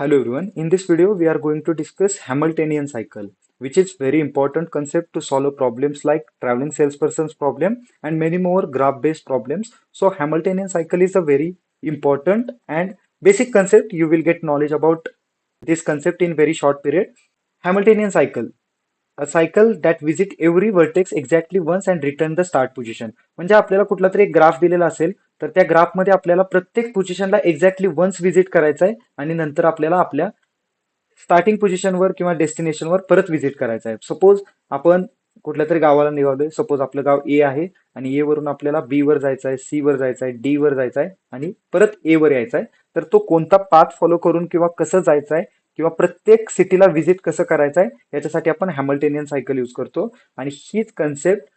Hello everyone. In this video, we are going to discuss Hamiltonian cycle, which is very important concept to solve problems like traveling salesperson's problem and many more graph-based problems. So Hamiltonian cycle is a very important and basic concept. You will get knowledge about this concept in very short period. Hamiltonian cycle, a cycle that visit every vertex exactly once and return the start position. म्हणजे आपल्याला कुठला तरी एक graph दिलेला असेल तर त्या ग्राफमध्ये आपल्याला प्रत्येक पोझिशनला एक्झॅक्टली वन्स व्हिजिट करायचं आहे आणि नंतर आपल्याला आपल्या स्टार्टिंग पोझिशनवर किंवा डेस्टिनेशनवर परत व्हिजिट करायचं आहे. सपोज आपण कुठल्या तरी गावाला निघालोय. सपोज आपलं गाव ए आहे आणि ए वरून आपल्याला बी वर जायचं आहे, सी वर जायचं आहे, डी वर जायचं आहे आणि परत ए वर यायचं आहे. तर तो कोणता पाथ फॉलो करून किंवा कसं जायचं आहे किंवा प्रत्येक सिटीला व्हिजिट कसं करायचं आहे याच्यासाठी आपण हॅमिल्टोनियन सायकल यूज करतो. आणि हीच concept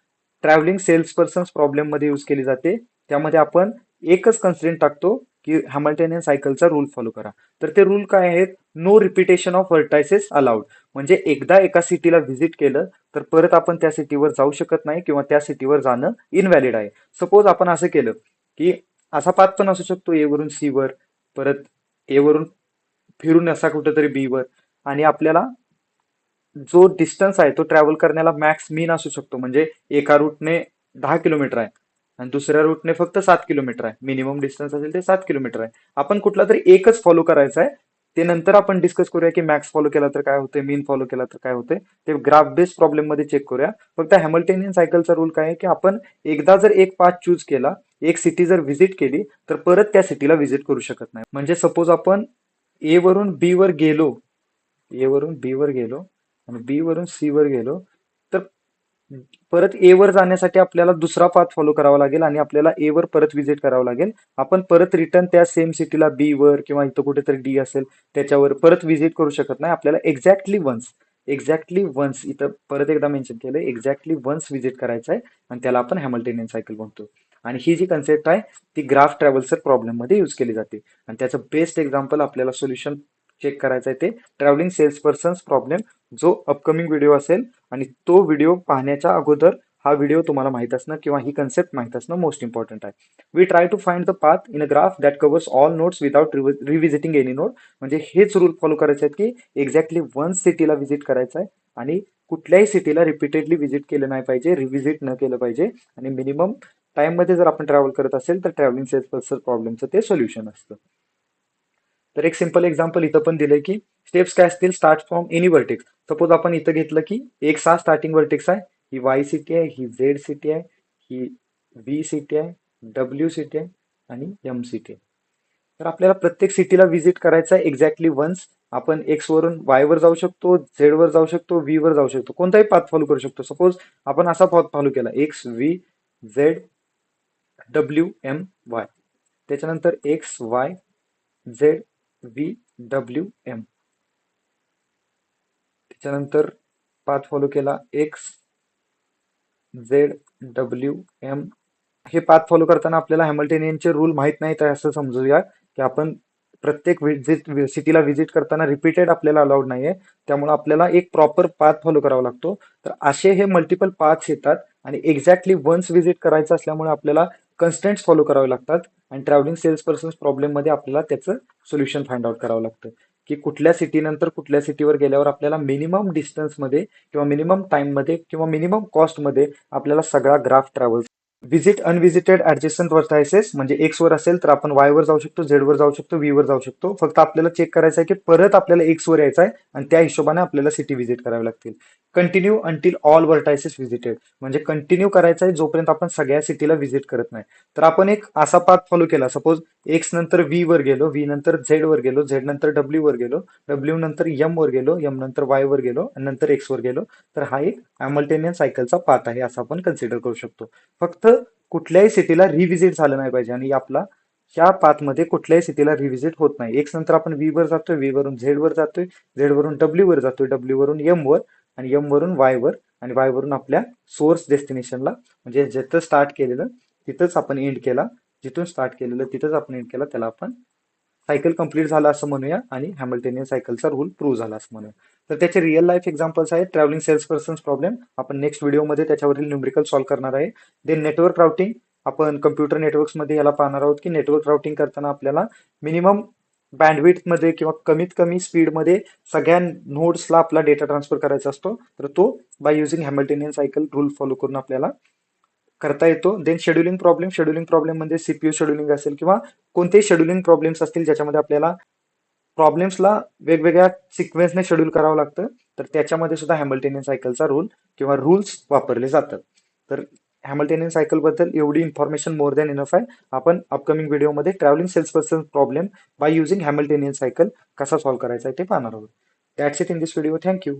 travelling sales persons problem मध्ये यूज केली जाते. त्यामध्ये आपण एकच कन्स्ट्रेंट टाकतो की हॅमिल्टोनियन सायकलचा रूल फॉलो करा. तर ते रूल काय आहेत? No repetition of vertices allowed. म्हणजे एकदा एका सिटीला व्हिजिट केलं तर परत आपण त्या सिटीवर जाऊ शकत नाही किंवा त्या सिटीवर जाणं इनव्हॅलिड आहे. सपोज आपण असं केलं की असा पाथ पण असू शकतो ए वरून सी वर, परत ए वरून फिरून असा कुठेतरी बी वर, आणि आपल्याला जो डिस्टन्स आहे तो ट्रॅव्हल करण्याला मॅक्स मीन असू शकतो. म्हणजे एका रूटने 10 किलोमीटर आहे आणि दुसऱ्या रूटने फक्त 7 किलोमीटर आहे. मिनिमम डिस्टन्स असेल ते 7 किलोमीटर आहे. आपण कुठला तरी एकच फॉलो करायचा आहे. ते नंतर आपण डिस्कस करूया की मॅक्स फॉलो केला तर काय होते, मीन फॉलो केला तर काय होते. ते ग्राफ बेस्ड प्रॉब्लेम मध्ये चेक करूया. फक्त हॅमिल्टोनियन सायकलचा रूल काय आहे की आपण एकदा जर एक पाथ चूज केला, एक सिटी जर व्हिजिट केली तर परत त्या सिटीला व्हिजिट करू शकत नाही. म्हणजे सपोज आपण ए वरून बी वर गेलो, ए वरून बी वर गेलो आणि बी वरून सी वर गेलो तर परत ए वर जाण्यासाठी आपल्याला दुसरा पाथ फॉलो करावा लागेल आणि आपल्याला ए वर परत व्हिजिट करावं लागेल. आपण परत रिटर्न त्या सेम सिटीला बी वर किंवा इथं कुठेतरी डी असेल त्याच्यावर परत व्हिजिट करू शकत नाही. आपल्याला एक्झॅक्टली वन्स इथं परत एकदा मेन्शन केलं, एक्झॅक्टली वन्स व्हिजिट करायचं आहे आणि त्याला आपण हॅमिल्टोनियन सायकल म्हणतो. आणि ही जी कन्सेप्ट आहे ती ग्राफ ट्रॅव्हल्सर प्रॉब्लेम मध्ये यूज केली जाते. आणि त्याचं बेस्ट एक्झाम्पल आपल्याला सोल्युशन चेक करायचं आहे ते ट्रॅव्हलिंग सेल्स पर्सन्स प्रॉब्लेम, जो अपकमिंग व्हिडिओ असेल. आणि तो व्हिडिओ पाहण्याच्या अगोदर हा व्हिडिओ तुम्हाला माहित असणं किंवा ही कन्सेप्ट माहित असणं मोस्ट इम्पॉर्टंट आहे. We try to find the path in a graph that covers all nodes without revisiting any node. म्हणजे हेच रूल फॉलो करायचे आहेत की एक्झॅक्टली वन सिटीला व्हिजिट करायचं आहे आणि कुठल्याही सिटीला रिपीटेडली व्हिजिट केलं नाही पाहिजे, रिव्हिजिट न केलं पाहिजे. आणि मिनिमम टाइम मध्ये जर आपण ट्रॅव्हल करत असेल तर ट्रॅव्हलिंग सेल्स पर्सन प्रॉब्लेमचं ते सोल्युशन असतं. तर एक सिंपल एक्झाम्पल इथं पण दिलंय की स्टेप्स काय असतील, start from any vertex. Suppose आपण इथं घेतलं की एक सा स्टार्टिंग वर्टेक्स आहे, ही वाय सिटी आहे, ही झेड सिटी आहे, ही व्ही सिटी आहे, डब्ल्यू सिटी आहे आणि एम सिटी आहे. तर आपल्याला प्रत्येक सिटीला व्हिजिट करायचं आहे एक्झॅक्टली वन्स. आपण एक्स वरून वाय वर जाऊ शकतो, झेड वर जाऊ शकतो, व्ही वर जाऊ शकतो, कोणताही पाथ फॉलो करू शकतो. सपोज आपण असा पाथ फॉलो केला, X V Z W M Y, त्याच्यानंतर X Y Z V W M, त्याच्यानंतर पाथ फॉलो केला एक्स झेड डब्ल्यू एम. हे पाथ फॉलो करताना आपल्याला हॅमिल्टोनियनचे रूल माहित नाहीत आहे असं समजूया की आपण प्रत्येक सिटीला व्हिजिट करताना रिपीटेड आपल्याला अलाउड नाहीये. त्यामुळे आपल्याला एक प्रॉपर पाथ फॉलो करावा लागतो. तर असे हे मल्टिपल पाथ्स येतात आणि एक्झॅक्टली वन्स व्हिजिट करायचं असल्यामुळे आपल्याला कन्स्टंट्स फॉलो करावे लागतात. आणि ट्रॅव्हलिंग सेल्स पर्सन्स प्रॉब्लेम मध्ये आपल्याला त्याचं सोल्युशन फाइंड आउट करावं लागतं की कुठल्या सिटी नंतर कुठल्या सिटीवर गेल्यावर आपल्याला मिनिमम डिस्टन्स मध्ये किंवा मिनिमम टाइम मध्ये किंवा मिनिमम कॉस्ट मध्ये आपल्याला सगळा graph travel. Visit unvisited adjacent vertices म्हणजे एक्स वर असेल तर आपण वाय वर जाऊ शकतो, झेड वर जाऊ शकतो, व्ही वर जाऊ शकतो. फक्त आपल्याला चेक करायचं आहे की परत आपल्याला एक्स वर यायचं आहे आणि त्या हिशोबाने आपल्याला सिटी व्हिजिट करावी लागतील. Continue until all vertices visited म्हणजे कंटिन्यू करायचं आहे जोपर्यंत आपण सगळ्या सिटीला व्हिजिट करत नाही. तर आपण एक असा पाथ फॉलो केला, सपोज एक्स नंतर व्ही वर गेलो, व्ही नंतर झेड वर गेलो, झेड नंतर डब्ल्यू वर गेलो, डब्ल्यू नंतर एम वर गेलो, एम नंतर वाय वर गेलो आणि नंतर एक्स वर गेलो. तर हा एक हॅमिल्टोनियन सायकलचा पाथ आहे असं आपण कन्सिडर करू शकतो. फक्त कुठल्याही सिटीला रिव्हिजिट झालं नाही पाहिजे आणि आपला ह्या पाथमध्ये कुठल्याही सिटीला रिव्हिजिट होत नाही. एक्स नंतर आपण व्ही वर जातोय, व्ही वरून झेड वर जातोय, झेड वरून डब्ल्यू वर जातोय, डब्ल्यू वरून एम वर आणि एम वरून वाय वर आणि वाय वरून आपल्या सोर्स डेस्टिनेशनला म्हणजे जिथं स्टार्ट केलेलं तिथंच आपण एंड केला, जिथून स्टार्ट केलेलं तिथंच आपण एंड केला, त्याला आपण सायकल कंप्लीट झाला असं म्हणूया आणि हॅमिल्टोनियन सायकलचा रूल प्रूव्ह झाला असं म्हणूया. तर त्याचे रिअल लाईफ एक्झाम्पल्स आहेत ट्रॅव्हलिंग सेल्स पर्सन्स प्रॉब्लेम. आपण नेक्स्ट व्हिडिओमध्ये त्याच्यावरील न्यूमरिकल सॉल्व्ह करणार आहे. देन नेटवर्क राउटिंग, आपण कम्प्युटर नेटवर्क्स मध्ये याला पाहणार आहोत की नेटवर्क राउटिंग करताना आपल्याला मिनिमम बँडविड्थमध्ये किंवा कमीत कमी स्पीडमध्ये सगळ्या नोड्सला आपला डेटा ट्रान्सफर करायचा असतो, तर तो bye using Hamiltonian cycle rule follow करून आपल्याला करता येतो. देन शेड्युलिंग प्रॉब्लेम म्हणजे सीपीयू शेड्युलिंग असेल किंवा कोणतेही शेड्युलिंग प्रॉब्लेम्स असतील ज्याच्यामध्ये आपल्याला प्रॉब्लेम्सला वेगवेगळ्या सिक्वेन्सने शेड्यूल करावं लागतं, तर त्याच्यामध्ये सुद्धा हॅमिल्टोनियन सायकलचा रूल किंवा रूल्स वापरले जातात. तर हॅमिल्टोनियन सायकल बद्दल एवढी इन्फॉर्मेशन मोर दॅन इनफ आहे. आपण अपकमिंग व्हिडिओमध्ये travelling sales person problem by using Hamiltonian cycle कसा सॉल्व्ह करायचा आहे ते पाहणार आहोत. That's it in this video. Thank you.